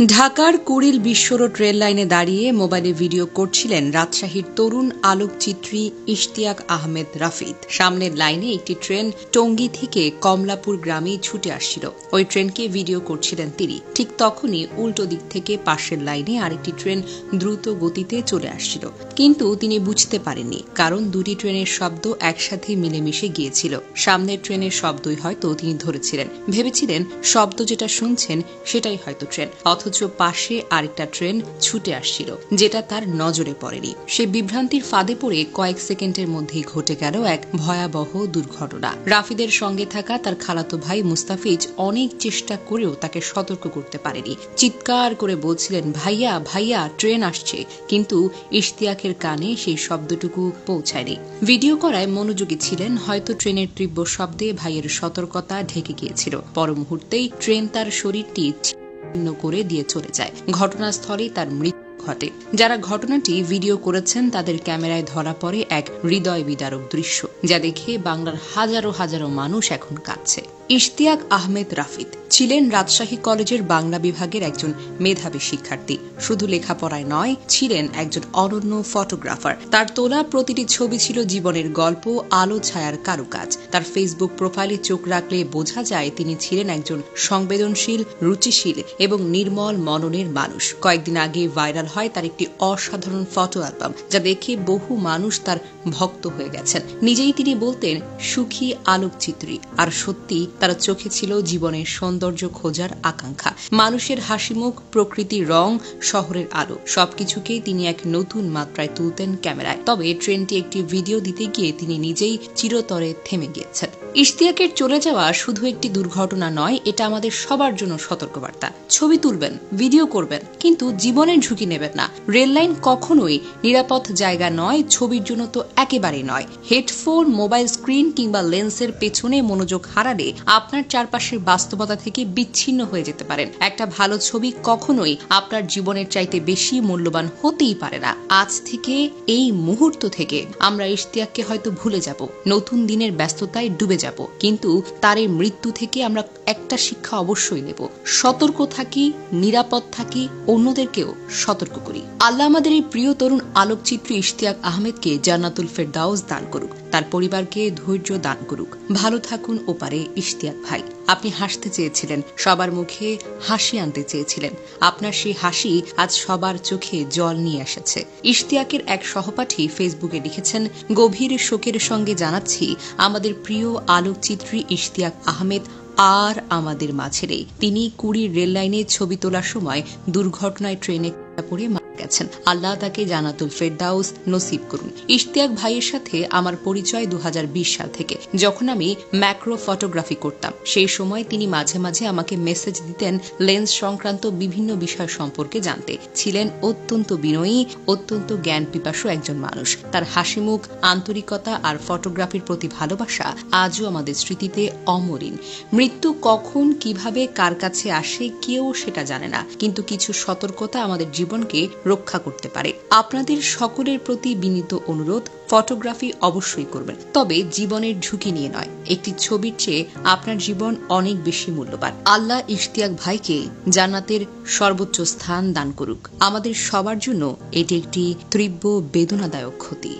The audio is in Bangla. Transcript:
ঢাকার কুড়িল বিশ্বরোড রেল লাইনে দাঁড়িয়ে মোবাইলে ভিডিও করছিলেন রাজশাহীর তরুণ আলোকচিত্রী ইশতিয়াক আহমেদ রাফিদ। সামনের লাইনে একটি ট্রেন টঙ্গী থেকে কমলাপুর গ্রামে ছুটে আসছিল। ওই ট্রেনকে ভিডিও করছিলেন তিনি। ঠিক তখনই উল্টো দিক থেকে পাশের লাইনে আরেকটি ট্রেন দ্রুত গতিতে চলে আসছিল, কিন্তু তিনি বুঝতে পারেননি, কারণ দুটি ট্রেনের শব্দ একসাথে মিলেমিশে গিয়েছিল। সামনের ট্রেনের শব্দই হয়তো তিনি ধরেছিলেন, ভেবেছিলেন শব্দ যেটা শুনছেন সেটাই হয়তো ট্রেন, অথচ পাশে আরেকটা ট্রেন ছুটে আসছিল যেটা তার নজরে পড়েনি। সে বিভ্রান্তির ফাঁদে পড়ে কয়েক সেকেন্ডের মধ্যেই ঘটে গেল এক ভয়াবহ দুর্ঘটনা। রাফিদের সঙ্গে থাকা তার খালাতো ভাই মুস্তাফিজ অনেক চেষ্টা করেও তাকে সতর্ক করতে পারেনি। চিৎকার করে বলছিলেন, ভাইয়া ভাইয়া ট্রেন আসছে, কিন্তু ইশতিয়াকের কানে সেই শব্দটুকু পৌঁছায়নি। ভিডিও করায় মনোযোগী ছিলেন, হয়তো ট্রেনের তীব্র শব্দে ভাইয়ের সতর্কতা ঢেকে গিয়েছিল। পর মুহূর্তেই ট্রেন তার শরীরটি করে দিয়ে চলে যায়। ঘটনাস্থলেই তার মৃত্যু ঘটে। যারা ঘটনাটি ভিডিও করেছেন তাদের ক্যামেরায় ধরা পড়ে এক হৃদয় বিদারক দৃশ্য, যা দেখে বাংলার হাজারো হাজারো মানুষ এখন কাঁদছে। ইশতিয়াক আহমেদ রাফিদ ছিলেন রাজশাহী কলেজের বাংলা বিভাগের একজন মেধাবী শিক্ষার্থী। শুধু লেখাপড়ায় নয়, ছিলেন একজন অনন্য ফটোগ্রাফার। তার তোলা প্রতিটি ছবি ছিল জীবনের গল্প, আলো ছায়ার কারুকাজ। তার ফেসবুক প্রোফাইলে চোখ রাখলে বোঝা যায় তিনি ছিলেন একজন সংবেদনশীল, রুচিশীল এবং নির্মল মননের মানুষ। কয়েকদিন আগে ভাইরাল হয় তার একটি অসাধারণ ফটো অ্যালবাম, যা দেখে বহু মানুষ তার ভক্ত হয়ে গেছেন। নিজেই তিনি বলতেন, সুখী আলোকচিত্রী। আর সত্যি, তার চোখে ছিল জীবনের সৌন্দর্য খোঁজার আকাঙ্ক্ষা। মানুষের হাসিমুখ, প্রকৃতির রং, শহরের আলো, সবকিছুকেই তিনি এক নতুন মাত্রায় তুলতেন ক্যামেরায়। তবে ট্রেনটি একটি ভিডিও দিতে গিয়ে তিনি নিজেই চিরতরে থেমে গিয়েছেন। ইশতিয়াকের চলে যাওয়া শুধু একটি দুর্ঘটনা নয়, এটা আমাদের সবার জন্য সতর্কবার্তা। ছবি তুলবেন, ভিডিও করবেন, কিন্তু জীবনের ঝুঁকি নেবেন না। রেল লাইন কখনোই নিরাপদ জায়গা নয়, ছবির জন্য তো একেবারেই নয়। হেডফোন, মোবাইল স্ক্রিন কিংবা লেন্সের পেছনে মনোযোগ হারালে আপনার চারপাশের বাস্তবতা থেকে বিচ্ছিন্ন হয়ে যেতে পারেন। একটা ভালো ছবি কখনোই আপনার জীবনের চাইতে বেশি মূল্যবান হতেই পারে না। আজ থেকে, এই মুহূর্ত থেকে আমরা ইশতিয়াককে হয়তো ভুলে যাব, নতুন দিনের ব্যস্ততায় ডুবে যাব, কিন্তু তার এই মৃত্যু থেকে আমরা একটা শিক্ষা অবশ্যই নেব। সতর্ক থাকি, নিরাপদ থাকি, অন্যদেরকেও সতর্ক করি। আল্লাহ আমাদের এই প্রিয় তরুণ আলোকচিত্রী ইশতিয়াক আহমেদকে জান্নাতুল ফেরদাউস দান করুক, তার পরিবারকে ধৈর্য দান করুক। ভালো থাকুন ওপারে ইশতিয়াক ভাই। আপনি হাসতে চেয়েছিলেন, সবার মুখে হাসি আনতে চেয়েছিলেন। আপনার সেই হাসি আজ সবার চোখে জল নিয়ে এসেছে। ইশতিয়াকের এক সহপাঠী ফেসবুকে লিখেছেন, গভীর শোকের সঙ্গে জানাচ্ছি, আমাদের প্রিয় আলোকচিত্রী ইশতিয়াক আহমেদ আর আমাদের মাঝে নেই। তিনি কুড়ির রেল লাইনে ছবি তোলার সময় দুর্ঘটনায় ট্রেনে পড়ে মারা গেছেন। আল্লাহ তাকে জান্নাতুল ফেরদাউস নসিব করুন। ইশতিয়াক ভাইয়ের সাথে আমার পরিচয় 2020 সাল থেকে, যখন আমি ম্যাক্রো ফটোগ্রাফি করতাম। সেই সময় তিনি মাঝে মাঝে আমাকে মেসেজ দিতেন লেন্স সংক্রান্ত বিভিন্ন বিষয় সম্পর্কে জানতে। ছিলেন অত্যন্ত বিনয়ী, অত্যন্ত জ্ঞান পিপাসু একজন মানুষ। তার হাসিমুখ, আন্তরিকতা আর ফটোগ্রাফির প্রতি ভালোবাসা আজও আমাদের স্মৃতিতে অমলিন। মৃত্যু কখন, কিভাবে, কার কাছে আসে কেউ সেটা জানে না, কিন্তু কিছু সতর্কতা আমাদের জীবনকে রক্ষা করতে পারে। আপনাদের সকলের প্রতি বিনীত অনুরোধ, ফটোগ্রাফি অবশ্যই করবেন, তবে জীবনের ঝুঁকি নিয়ে নয়। একটি ছবির চেয়ে আপনার জীবন অনেক বেশি মূল্যবান। আল্লাহ ইশতিয়াক ভাইকে জান্নাতের সর্বোচ্চ স্থান দান করুক। আমাদের সবার জন্য এটি একটি তীব্র বেদনাদায়ক ক্ষতি।